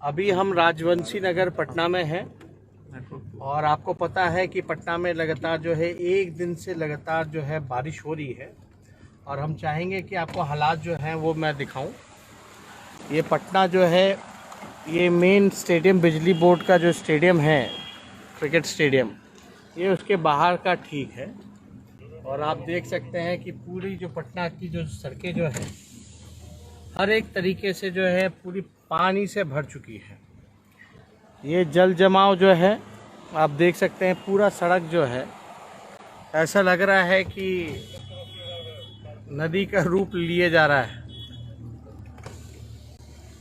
अभी हम राजवंशी नगर पटना में हैं और आपको पता है कि पटना में लगातार जो है एक दिन से लगातार जो है बारिश हो रही है और हम चाहेंगे कि आपको हालात जो हैं वो मैं दिखाऊं। ये पटना जो है ये मेन स्टेडियम बिजली बोर्ड का जो स्टेडियम है क्रिकेट स्टेडियम, ये उसके बाहर का ठीक है और आप देख सकते हैं कि पूरी जो पटना की जो सड़कें जो है हर एक तरीके से जो है पूरी पानी से भर चुकी है। ये जल जमाव जो है आप देख सकते हैं, पूरा सड़क जो है ऐसा लग रहा है कि नदी का रूप लिए जा रहा है।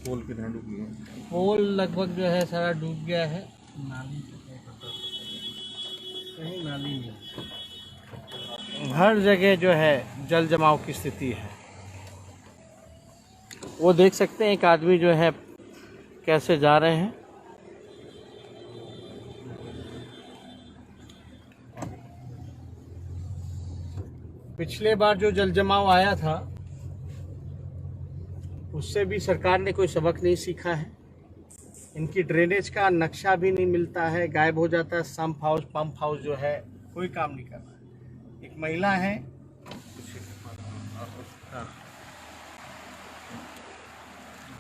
पोल कितना डूब गया? पोल लगभग जो है सारा डूब गया है। नाली कहीं नाली नहीं, हर जगह जो है जल जमाव की स्थिति है। वो देख सकते हैं एक आदमी जो है कैसे जा रहे हैं। पिछले बार जो जल जमाव आया था उससे भी सरकार ने कोई सबक नहीं सीखा है। इनकी ड्रेनेज का नक्शा भी नहीं मिलता है, गायब हो जाता है। सम्प हाउस पंप हाउस जो है कोई काम नहीं कर रहा है। एक महिला है,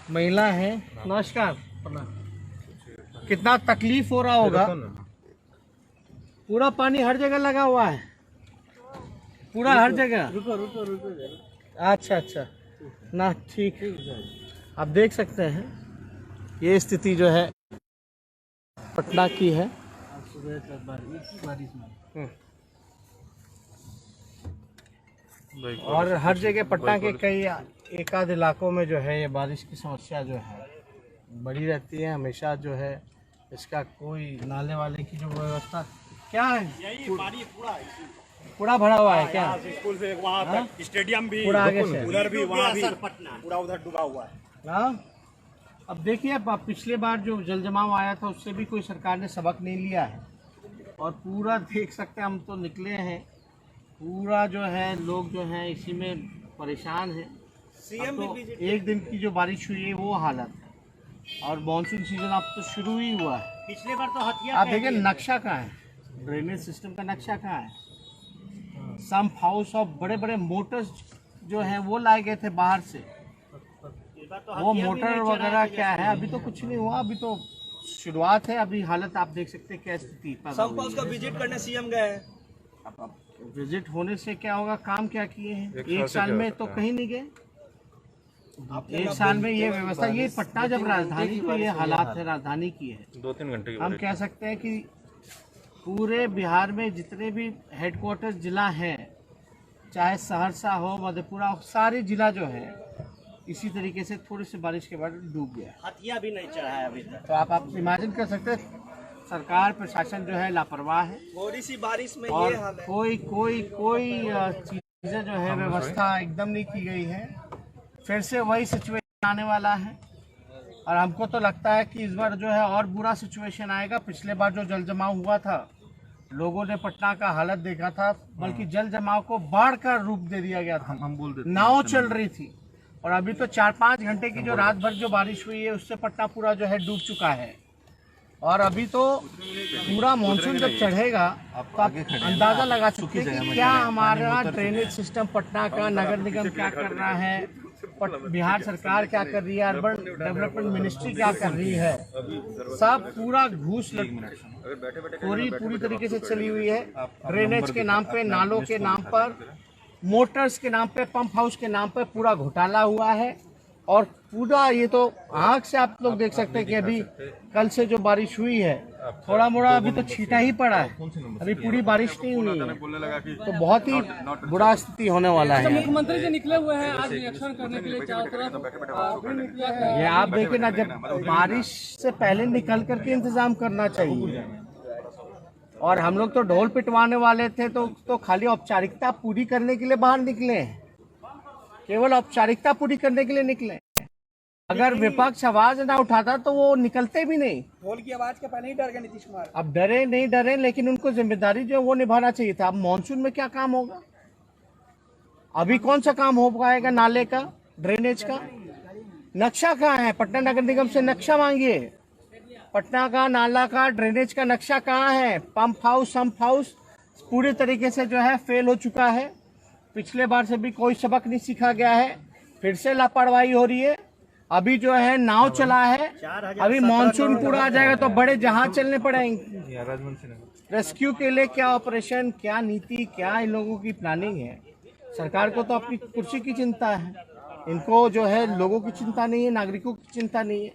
महिला है, नमस्कार, कितना तकलीफ हो रहा होगा। पूरा पानी हर जगह लगा हुआ है, पूरा हर जगह। रुको रुको रुको, अच्छा अच्छा ना, ठीक है। आप देख सकते हैं ये स्थिति जो है पटना की है। और हर जगह पटना के कई एक आध इलाकों में जो है ये बारिश की समस्या जो है बड़ी रहती है हमेशा। जो है इसका कोई नाले वाले की जो व्यवस्था क्या है, पूरा भरा हुआ है क्या? स्कूल से वहाँ तक स्टेडियम भी पूरा आगे से उधर भी, वहाँ भी पूरा उधर डूबा हुआ है। हाँ, अब देखिए, अब पिछले बार जो जल जमाव आया था उससे भी कोई सरकार ने सबक नहीं लिया है और पूरा देख सकते हैं। हम तो निकले हैं, पूरा जो है लोग जो हैं इसी में परेशान हैं। सीएम तो एक दिन की जो बारिश हुई है वो हालत है और मानसून सीजन अब तो शुरू ही हुआ है। पिछले बार तो हथियार आप देखिए नक्शा कहाँ है, ड्रेनेज सिस्टम का नक्शा कहाँ है। सम्प हाउस और बड़े बड़े मोटर्स जो हैं वो लाए गए थे बाहर से। वो मोटर वगैरह क्या है, अभी तो कुछ नहीं हुआ, अभी तो शुरुआत है। अभी हालत आप देख सकते हैं क्या स्थिति। सम्प हाउस का विजिट करने सीएम गए हैं। अब विजिट होने से क्या होगा, काम क्या किए हैं? एक साल में तो कहीं नहीं गए। एक साल में ये व्यवस्था, ये पटना जब राजधानी तो ये हालात है, राजधानी की है। 2-3 घंटे हम कह सकते हैं कि पूरे बिहार में जितने भी हेडक्वार्टर जिला हैं, चाहे सहरसा हो, मधेपुरा हो, सारे जिला जो है इसी तरीके से थोड़ी सी बारिश के बाद डूब गया। हथिया भी नहीं चढ़ा है अभी तक। तो आप इमेजिन कर सकते हैं सरकार प्रशासन जो है लापरवाह है। थोड़ी सी बारिश में और ये हाल है। कोई चीज़ें जो है व्यवस्था एकदम नहीं की गई है। फिर से वही सिचुएशन आने वाला है और हमको तो लगता है कि इस बार जो है और बुरा सिचुएशन आएगा। पिछले बार जो जल जमाव हुआ था, लोगों ने पटना का हालत देखा था, बल्कि जल जमाव को बाढ़ का रूप दे दिया गया था। हम बोल देते, नाव चल रही थी और अभी तो 4-5 घंटे की जो रात भर जो बारिश हुई है उससे पटना पूरा जो है डूब चुका है। और अभी तो पूरा मानसून जब चढ़ेगा तो आप अंदाजा लगा चुके हैं कि क्या हमारा ड्रेनेज सिस्टम पटना का, नगर निगम क्या कर रहा है, बिहार सरकार क्या कर रही है, अर्बन डेवलपमेंट मिनिस्ट्री क्या कर रही है। सब पूरा घूस पूरी तरीके से चली हुई है। ड्रेनेज के नाम पे, नालों के नाम पर, मोटर्स के नाम पे, पंप हाउस के नाम पे पूरा घोटाला हुआ है। और पूरा ये तो आँख से आप लोग देख सकते हैं कि अभी कल से जो बारिश हुई है थोड़ा मोड़ा अभी तो छींटा ही पड़ा है, अभी पूरी बारिश नहीं हुई है। तो बहुत ही बुरा स्थिति होने वाला है। मुख्यमंत्री जी निकले हुए हैं आज रिएक्शन करने के लिए चारों तरफ। ये आप देखिए ना, जब बारिश से पहले निकल करके इंतजाम करना चाहिए। और हम लोग तो ढोल पिटवाने वाले थे तो खाली औपचारिकता पूरी करने के लिए बाहर निकले हैं, केवल औपचारिकता पूरी करने के लिए निकले। अगर विपक्ष आवाज ना उठाता तो वो निकलते भी नहीं। ढोल की आवाज के पहले ही डर गए नीतीश कुमार। अब डरे नहीं डरे, लेकिन उनको जिम्मेदारी जो है वो निभाना चाहिए था। अब मानसून में क्या काम होगा, अभी कौन सा काम हो पाएगा नाले का, ड्रेनेज का? नक्शा कहाँ है? पटना नगर निगम से नक्शा मांगिए। पटना का नाला का ड्रेनेज का नक्शा कहाँ है? पंप हाउस सम्प हाउस पूरे तरीके से जो है फेल हो चुका है। पिछले बार से भी कोई सबक नहीं सीखा गया है, फिर से लापरवाही हो रही है। अभी जो है नाव चला है, अभी मानसून पूरा आ जाएगा तो बड़े जहाज चलने पड़ेंगे। रेस्क्यू के लिए क्या ऑपरेशन, क्या नीति, क्या इन लोगों की प्लानिंग है? सरकार को तो अपनी कुर्सी की चिंता है, इनको जो है लोगों की चिंता नहीं है, नागरिकों की चिंता नहीं है।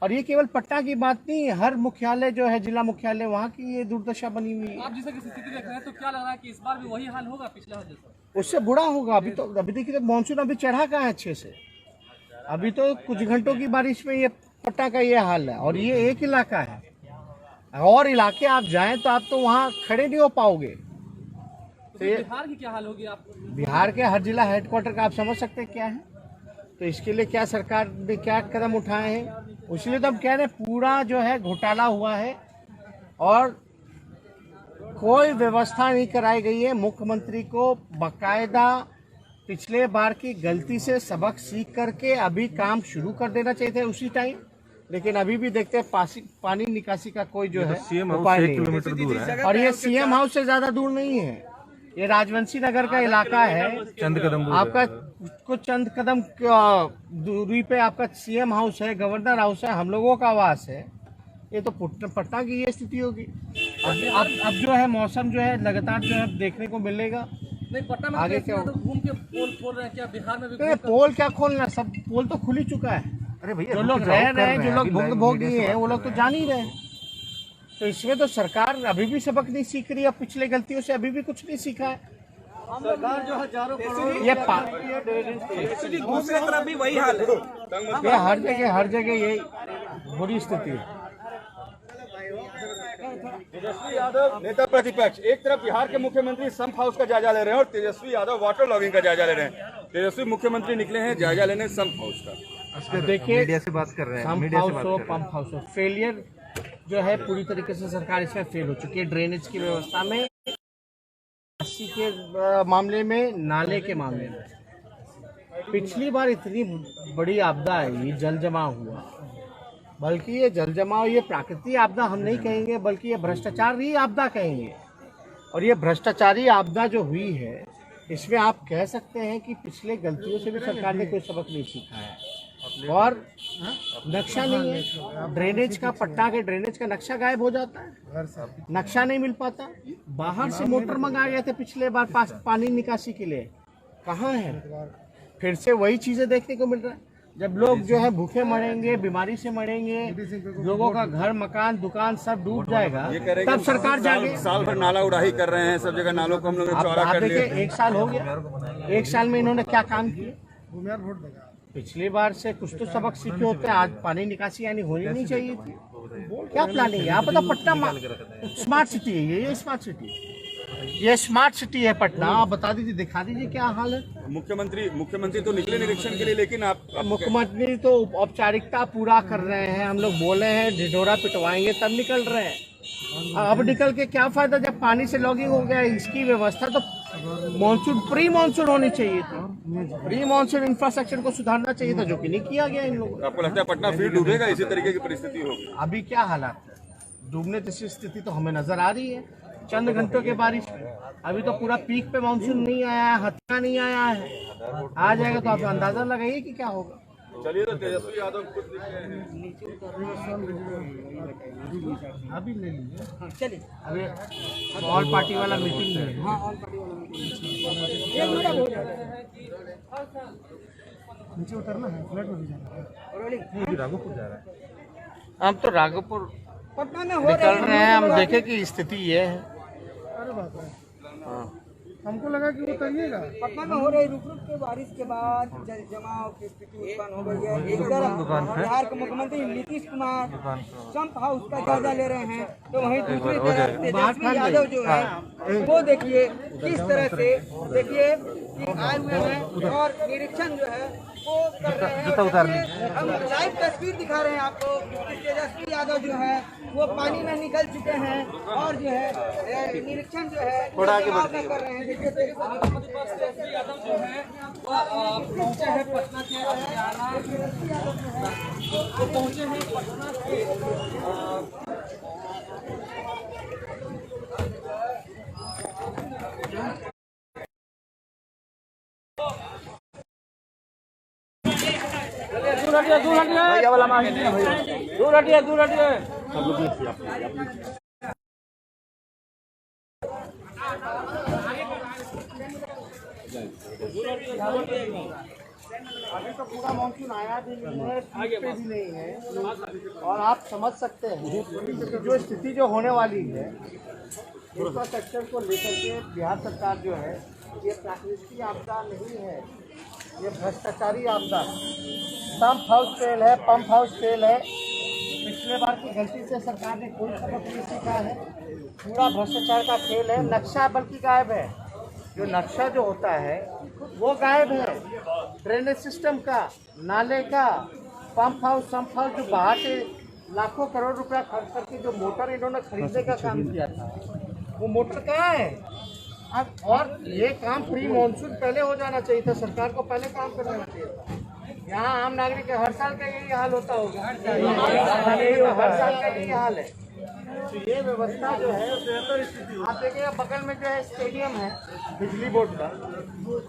और ये केवल पटना की बात नहीं है, हर मुख्यालय जो है जिला मुख्यालय वहाँ की ये दुर्दशा बनी हुई है। आप जिस तरह की स्थिति देख रहे हैं तो क्या लग रहा है कि इस बार भी वही हाल होगा पिछले बार जैसा? उससे बुरा होगा। अभी देखिए तो मानसून अभी चढ़ा कहाँ है अच्छे से। अभी तो कुछ घंटों की बारिश में ये पटना का ये हाल है, और ये एक इलाका है। और इलाके आप जाएं तो आप तो वहाँ खड़े नहीं हो पाओगे। तो बिहार की क्या हाल होगी? आप बिहार के हर जिला हेडक्वार्टर का आप समझ सकते हैं क्या है। तो इसके लिए क्या सरकार ने क्या कदम उठाए हैं, इसलिए तो हम कह रहे हैं पूरा जो है घोटाला हुआ है और कोई व्यवस्था नहीं कराई गई है। मुख्यमंत्री को बकायदा पिछले बार की गलती से सबक सीख करके अभी काम शुरू कर देना चाहिए था उसी टाइम, लेकिन अभी भी देखते हैं पानी निकासी का कोई जो है उपाय नहीं। किलोमीटर दूर है और ये सीएम हाउस से ज्यादा दूर नहीं है, ये राजवंशी नगर का इलाका है। चंद कदम दूर आपका कुछ चंद कदम दूरी पे आपका सीएम हाउस है, गवर्नर हाउस है, हम लोगों का आवास है। ये तो पटना की ये स्थिति होगी। अब जो है मौसम जो है लगातार जो है देखने को मिलेगा। नहीं, पटना में आगे क्या तो घूम के पोल खोल रहे हैं, क्या बिहार में भी है? पोल क्या खोलना, सब पोल तो खुल ही चुका है। अरे भैया जो लोग रह रहे हैं, जो लोग भोग दिए हैं, वो लोग तो जान ही रहे हैं। तो इसमें तो सरकार अभी भी सबक नहीं सीख रही है, अपनी गलतियों से अभी भी कुछ नहीं सीखा है। सरकार जो हजारों करोड़ ये दूसरी तरफ भी वही हाल है। ये हर जगह ये बुरी स्थिति है। तेजस्वी यादव नेता प्रतिपक्ष एक तरफ बिहार के मुख्यमंत्री सम्प हाउस का जायजा ले रहे हैं और तेजस्वी यादव वाटर लॉगिंग का जायजा ले रहे हैं। तेजस्वी मुख्यमंत्री निकले हैं जायजा लेने सम्प हाउस का। देखिए मीडिया से बात कर रहे हैं, सम्प मीडिया से हाउस बात हो कर रहे पंप हाउस हो, फेलियर जो है पूरी तरीके से सरकार इसमें फेल हो चुकी है। ड्रेनेज की व्यवस्था में, अस्सी के मामले में, नाले के मामले में। पिछली बार इतनी बड़ी आपदा आई, जल जमाव हुआ, बल्कि ये जल जमाव ये प्राकृतिक आपदा हम नहीं कहेंगे, बल्कि ये भ्रष्टाचारी आपदा कहेंगे। और ये भ्रष्टाचारी आपदा जो हुई है, इसमें आप कह सकते हैं कि पिछले गलतियों से भी सरकार ने कोई सबक नहीं सीखा है। और नक्शा नहीं है, ड्रेनेज का, पटना के ड्रेनेज का नक्शा गायब हो जाता है, नक्शा नहीं मिल पाता। बाहर से मोटर मंगाए गए थे पिछले बार पानी निकासी के लिए, कहाँ है? फिर से वही चीजें देखने को मिल रहा है। जब लोग जो है भूखे मरेंगे, बीमारी से मरेंगे, लोगों का घर मकान दुकान सब डूब जाएगा, तब सरकार जागे। साल भर नाला उड़ाही कर रहे हैं, सब जगह नालों को हम लोग चौड़ा आप कर लिया। देखिए 1 साल हो गया, 1 साल में इन्होंने क्या काम किया? पिछली बार से कुछ तो सबक सीखे होते हैं। आज पानी निकासी यानी होनी नहीं चाहिए थी। क्या प्लानिंग है? आप पता पटना स्मार्ट सिटी है, ये स्मार्ट सिटी है, ये स्मार्ट सिटी है पटना। आप बता दीजिए, दिखा दीजिए क्या हाल है। मुख्यमंत्री तो निकले निरीक्षण के लिए, लेकिन आप मुख्यमंत्री तो औपचारिकता पूरा कर रहे हैं। हम लोग बोले हैं ढिढोरा पिटवाएंगे तब निकल रहे हैं। अब निकल के क्या फायदा जब पानी से लॉगिंग हो गया। इसकी व्यवस्था तो मानसून प्री मानसून होनी चाहिए थी, प्री मानसून इंफ्रास्ट्रक्चर को सुधारना चाहिए था, जो कि नहीं किया गया इन लोगों। आपको लगता है पटना फिर डूबेगा? इसी तरीके की परिस्थिति होगी। अभी क्या हालात है? डूबने जैसी स्थिति तो हमें नजर आ रही है। चंद घंटों के बारिश में अभी तो पूरा पीक पे मानसून नहीं आया है, हत्या नहीं आया है। आ जाएगा तो आप अंदाजा लगाइए कि क्या होगा। चलिए, तो तेजस्वी यादव खुद निकले हैं। अभी ले लीजिए, चलिए। अभी ऑल पार्टी वाला मीटिंग है। हाँ, ऑल पार्टी वाला नीचे उतरना है, फ्लैट में भी जाना है। राघोपुर जा रहा है। हम तो राघोपुर पटना में निकल रहे हैं। हम देखें कि स्थिति ये है। हमको लगा कि वो करिएगा। पटना में हो रही रुक रुक के बारिश के बाद जल जमाव की स्थिति उत्पन्न हो गई है। एक तरफ बिहार के मुख्यमंत्री नीतीश कुमार सम्प हाउस का जायजा ले रहे हैं, तो वहीं दूसरी तरफ तेजस्वी यादव जो है वो देखिए किस तरह से, देखिए आए हुए हैं और निरीक्षण जो है वो कर रहे हैं। हम लाइव तस्वीर दिखा रहे हैं आपको कि तेजस्वी यादव जो है वो पानी में निकल चुके हैं और जो है निरीक्षण जो है कर रहे हैं। देखिए तेजस्वी यादव जो है वो पहुंचे हैं पटना के हरियाणा, वो पहुंचे हैं पटना के दूर हटिए। अभी तो पूरा मानसून आया भी नहीं है, पीक पे भी नहीं है और आप समझ सकते हैं कि जो स्थिति जो होने वाली है इंफ्रास्ट्रक्चर को लेकर के बिहार सरकार जो है ये प्राकृतिक आपदा नहीं है, ये भ्रष्टाचारी आपदा। पंप हाउस फेल है, पंप हाउस फेल है। पिछले बार की गलती से सरकार ने कोई सबक नहीं सीखा है, पूरा भ्रष्टाचार का खेल है। नक्शा बल्कि गायब है, जो नक्शा जो होता है वो गायब है। ड्रेनेज सिस्टम का, नाले का, पंप हाउस जो बाहर से लाखों करोड़ रुपया खर्च करके जो मोटर इन्होंने खरीदने का काम किया था वो मोटर कहाँ है अब? और ये काम प्री मानसून पहले हो जाना चाहिए था, सरकार को पहले काम करना चाहिए था। यहाँ आम नागरिक के हर साल का यही हाल होता होगा, हर साल का यही हाल है। तो ये व्यवस्था जो है आप देखिए बगल में जो है स्टेडियम है बिजली बोर्ड का,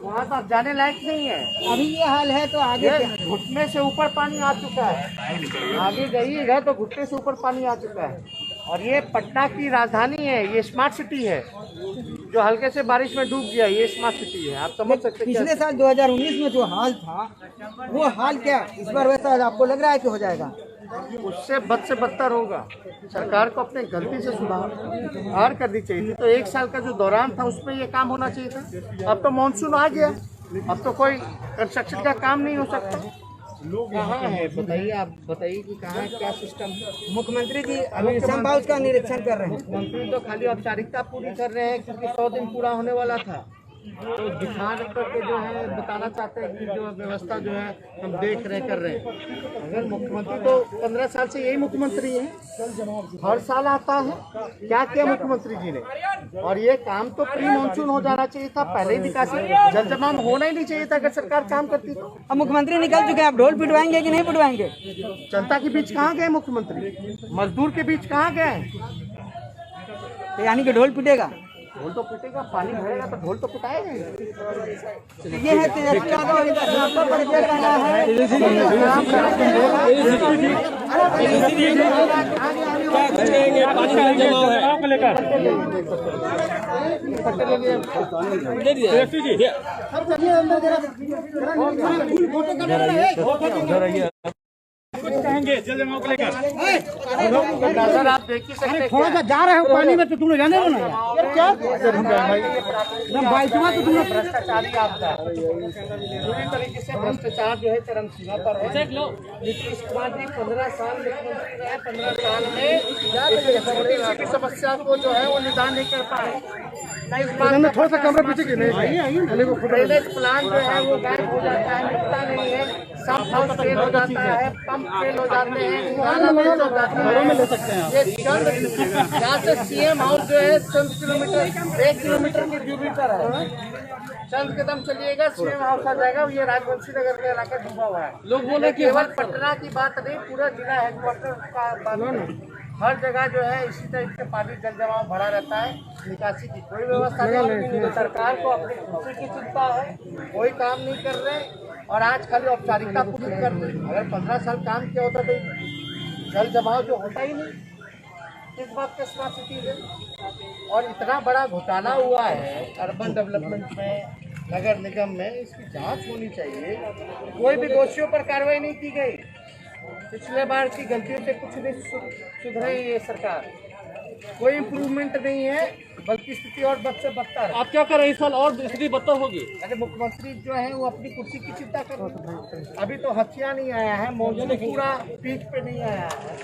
वहाँ तो अब जाने लायक नहीं है। अभी ये हाल है तो आगे घुटने से ऊपर पानी आ चुका है, आगे जाइएगा तो घुटने से ऊपर पानी आ चुका है। और ये पटना की राजधानी है, ये स्मार्ट सिटी है, जो हल्के से बारिश में डूब गया, ये स्मार्ट सिटी है। आप समझ सकते हैं पिछले साल 2019 में जो हाल था वो हाल क्या इस बार वैसा आपको लग रहा है कि हो जाएगा? उससे बद से बदतर होगा। सरकार को अपने गलती से सुधार करनी चाहिए थी। तो एक साल का जो दौरान था उसमें ये काम होना चाहिए था। अब तो मानसून आ गया, अब तो कोई कंस्ट्रक्शन का काम नहीं हो सकता। कहाँ है बताइए, आप बताइए कि कहाँ क्या सिस्टम है। मुख्यमंत्री जी अभी संप हाउस का निरीक्षण कर रहे हैं। मुख्यमंत्री तो खाली औपचारिकता पूरी कर रहे हैं क्योंकि 100 दिन पूरा होने वाला था, तो दिखा करके जो है बताना चाहते हैं कि जो व्यवस्था जो है हम देख रहे कर रहे हैं। अगर मुख्यमंत्री तो 15 साल से यही मुख्यमंत्री है, हर साल आता है, क्या किया मुख्यमंत्री जी ने? और ये काम तो प्री मानसून हो जाना चाहिए था, पहले ही निकासी जल जमाव होना ही नहीं चाहिए था अगर सरकार काम करती तो। अब मुख्यमंत्री निकल चुके हैं, आप ढोल पिटवाएंगे कि नहीं पिटवाएंगे? जनता के बीच कहाँ गए मुख्यमंत्री? मजदूर के बीच कहाँ गए? तो यानी कि ढोल पिटेगा? ढोल तो पिटेगा, पानी भरेगा तो ढोल तो पिटाएगा। ये है तेजस्वी यादव, इनका आपका परिचय करना है। कुछ कहेंगे जल जमाव को लेकर? नजर आप देख ही सकते हैं, थोड़ा सा जा रहे हो पानी में तो तुमने जाने दो ना यार। तो तुमने भ्रष्टाचारी आपदा पूरी तरीके से भ्रष्टाचार जो है चरम सीमा पर है। नीतीश कुमार जी 15 साल मुख्यमंत्री रहे, 15 साल में की समस्या को जो है वो निदान नहीं कर पाए। थोड़ा सा कमरा पीछे की ड्रेनेज प्लान जो है वो गायब हो जाता है, मिलता नहीं है। सब हाउस फेल हो जाता है, पंप फेल हो जाते हैं, नाला फेल हो जाता है। ये चंद यहाँ से सीएम हाउस जो है चंद किलोमीटर, 1 किलोमीटर की दूरी पर है। चंद कदम चलिएगा सीएम हाउस आ जाएगा। ये राजवंशी नगर का इलाका डूबा हुआ है। लोग बोले केवल पटना की बात नहीं, पूरा जिला हेडक्वार्टर का बात नहीं, हर जगह जो है इसी तरह से पानी जल जमाव भरा रहता है। निकासी की कोई व्यवस्था नहीं है। सरकार को अपनी खुशी की चिंता है, कोई काम नहीं कर रहे और आज खाली औपचारिकता पूरी कर रहे। अगर 15 साल काम किया होता तो जल जमाव जो होता ही नहीं। इस बात का स्मार्ट सिटी है और इतना बड़ा घोटाला हुआ है अर्बन डेवलपमेंट में, नगर निगम में, इसकी जांच होनी चाहिए। कोई भी दोषियों पर कार्रवाई नहीं की गई। पिछले बार की गलतियों से कुछ नहीं सुधरे ये सरकार, कोई इम्प्रूवमेंट नहीं है बल्कि स्थिति और बद से बदतर है। आप क्या कर रहे हैं? इस साल और स्थिति बदतर होगी। अरे मुख्यमंत्री जो है वो अपनी कुर्सी की चिंता कर रहे हैं। अभी तो हथिया नहीं आया है, मौजूद पूरा पीक पे नहीं आया है।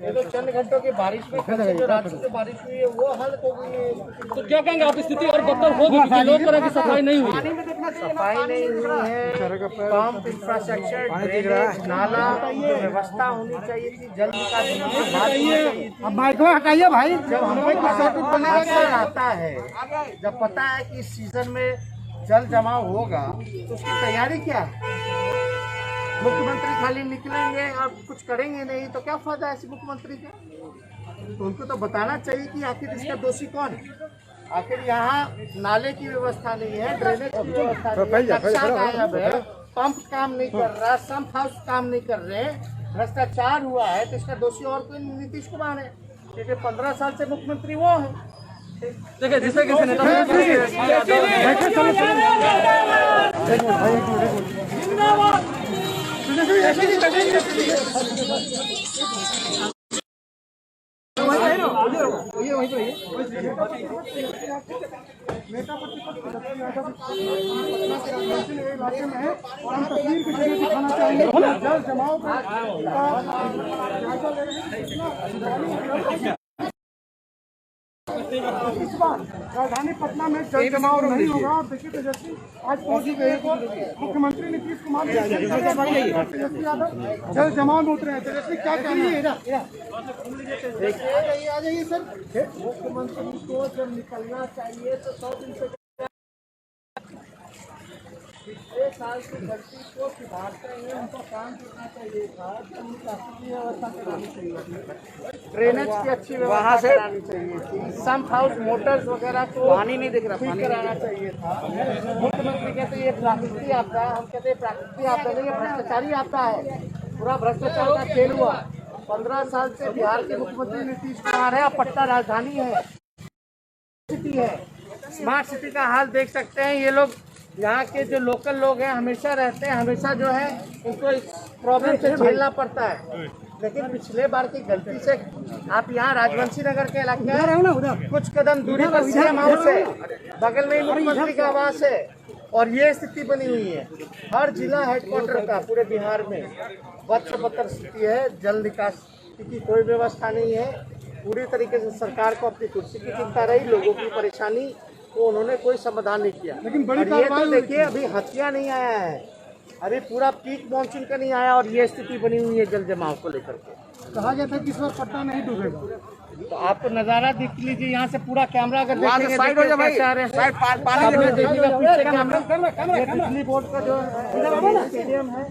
ये तो चंद घंटों की बारिश में कल से जो रात से जो बारिश हुई है वो हालत हो गई है। तो क्या कहेंगे आप, स्थिति और बदतर होगी क्योंकि लोग तरह की सफाई नहीं हुई है। सफाई नहीं हुई है, पंप इंफ्रास्ट्रक्चर, ड्रेनेज, नाला व्यवस्था होनी चाहिए थी, जल निकास होनी चाहिए। अब माइक में हटाइए भाई। जब हमें अक्सर आता है, जब पता है कि इस सीजन में जल जमाव होगा तो उसकी तैयारी क्या है? मुख्यमंत्री खाली निकलेंगे और कुछ करेंगे नहीं तो क्या फायदा है ऐसे मुख्यमंत्री का? तो उनको तो बताना चाहिए कि आखिर इसका दोषी कौन है। आखिर यहाँ नाले की व्यवस्था नहीं है, ड्रेनेज की व्यवस्था नहीं है, नक्शा गायब है, पंप काम नहीं कर रहा, सम्प हाउस काम नहीं कर रहे, भ्रष्टाचार हुआ है, तो इसका दोषी और कोई नीतीश कुमार है, क्योंकि 15 साल से मुख्यमंत्री वो है। देखिए जिसे किसी नेता राजधानी पटना में जल जमाव नहीं होगा। और देखिए तेजस्वी आज पहुंची गए को मुख्यमंत्री नीतीश कुमार तेजस्वी यादव जल जमाव में उतरे हैं। तेजस्वी क्या कहना है? देखिए आ जाइए सर, मुख्यमंत्री को जब निकलना चाहिए तो 100 दिन से पिछले साल की गलती को सुधारते हुए उनको काम करना चाहिए था, जल निकासी की व्यवस्था करानी चाहिए थी, ड्रेनेज की अच्छी व्यवस्था करानी चाहिए थी, सम्प हाउस मोटर्स वगैरह को पानी नहीं दिख रहा, ठीक कराना चाहिए था। मुख्यमंत्री कहते ये प्राकृतिक आपदा है, हम कहते हैं प्राकृतिक आपदा नहीं, ये भ्रष्टाचारी आपदा है, पूरा भ्रष्टाचार का खेल हुआ। 15 साल से बिहार के मुख्यमंत्री नीतीश कुमार है, अब पटना राजधानी है, सिटी है, स्मार्ट सिटी का हाल देख सकते हैं। ये लोग यहाँ के जो लोकल लोग हैं हमेशा रहते हैं, हमेशा जो है उनको इस प्रॉब्लम से झेलना पड़ता है। लेकिन पिछले बार की गलती से आप यहाँ राजवंशी नगर के इलाके में कुछ कदम दूरी पर सीएम हाउस है, बगल में ही मुख्यमंत्री का आवास है, और ये स्थिति बनी हुई है। हर जिला हेडक्वार्टर का पूरे बिहार में बदतर स्थिति है, जल निकास की कोई व्यवस्था नहीं है। पूरी तरीके से सरकार को अपनी कुर्सी की चिंता रही, लोगों की परेशानी तो उन्होंने कोई समाधान नहीं किया। लेकिन बड़ी ये तो देखिए अभी हथिया नहीं आया है, अभी पूरा पीक मानसून का नहीं आया और ये स्थिति बनी हुई है जल जमाव को लेकर के। कहा गया था कि इस बार पटना नहीं डूबेगा। तो आपको नजारा देख लीजिए, यहाँ से पूरा कैमरा अगर देखेंगे साइड हो जाए भाई, साइड पानी देखिएगा पीछे कैमरा, ये बिजली बोर्ड का जो स्टेडियम है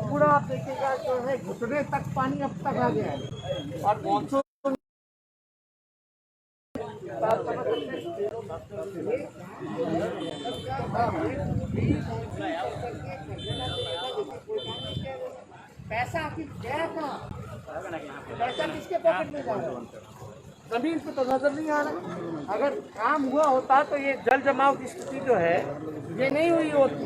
पूरा आप देखिएगा जो है घुटने तक पानी अब तक आ गया है। और मानसून पैसा आखिर गया कहाँ? पैसा किसके पॉकेट में जा रहा है? जमीन पे तो नजर नहीं आ रहा। अगर काम हुआ होता तो ये जल जमाव की स्थिति जो है ये नहीं हुई होती।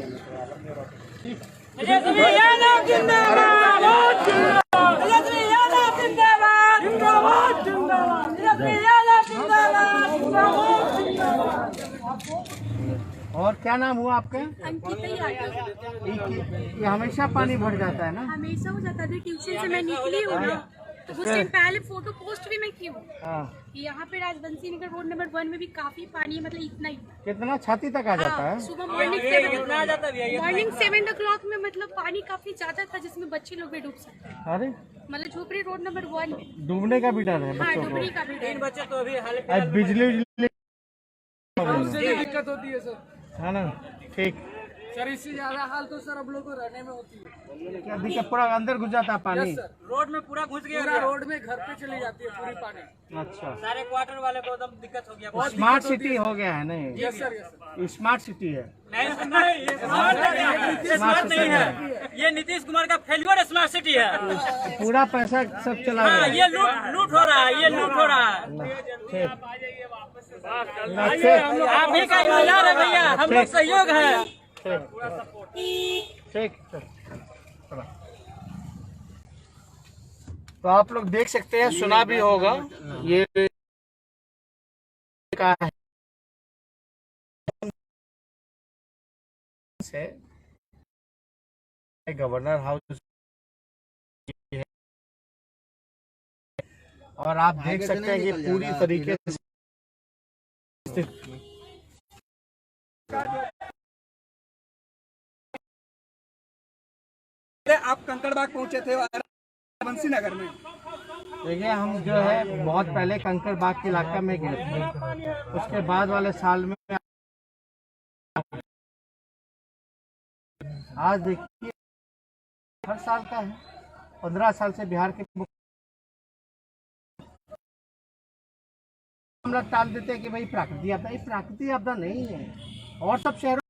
और क्या नाम हुआ आपका? अंकिता यादव। ये हमेशा पानी भर जाता है ना? हमेशा हो जाता था, ट्यूशन से मैं निकली हूँ ना तो कुछ दिन पहले फोटो पोस्ट भी मैं की हूँ कि यहाँ पे राजवंशी नगर रोड नंबर 1 में भी काफी पानी, मतलब इतना ही कितना छाती तक आ जाता है? सुबह मॉर्निंग 7 o'clock में मतलब पानी काफी ज्यादा था जिसमें बच्चे लोग भी डूब सकते हैं। अरे मतलब झोपड़ी रोड नंबर 1 में डूबने का भी डर है हाँ बच्चों डूबने को। का भी डर। बच्चे तो अभी हाल आज बिजली दिक्कत होती है सर। है ना? ठीक। सर इससे ज्यादा हाल तो सर अब लोगों को रहने में होती है। क्या दिक्कत? पूरा अंदर घुस जाता है पानी? रोड में पूरा घुस गया, पूरा रोड में घर पे चली जाती है पूरी पानी। अच्छा, सारे क्वार्टर वाले को एकदम दिक्कत हो गया। स्मार्ट सिटी हो गया है नहीं? Yes sir. स्मार्ट सिटी है। नहीं ये स्मार्ट नहीं है, ये नीतीश कुमार का फेल्यूर स्मार्ट सिटी है। पूरा पैसा सब चला हाँ, गया। ये लूट हो रहा है, ये लूट हो रहा है। ठीक। आप भी का इंतजार है भैया, हम लोग सहयोग है। ठीक। तो आप लोग देख सकते हैं, सुना भी होगा ये का है गवर्नर हाउस और आप देख सकते हैं कि पूरी तरीके से आप कंकड़बाग पहुंचे थे बंसी नगर में। देखिए, हम जो है बहुत पहले कंकड़बाग के इलाका में गए थे, उसके बाद वाले साल में आज देखिए हर साल का है। 15 साल से बिहार के हम लोग टाल देते हैं कि भाई प्राकृतिक आपदा, ये प्राकृतिक आपदा नहीं है। और सब शहरों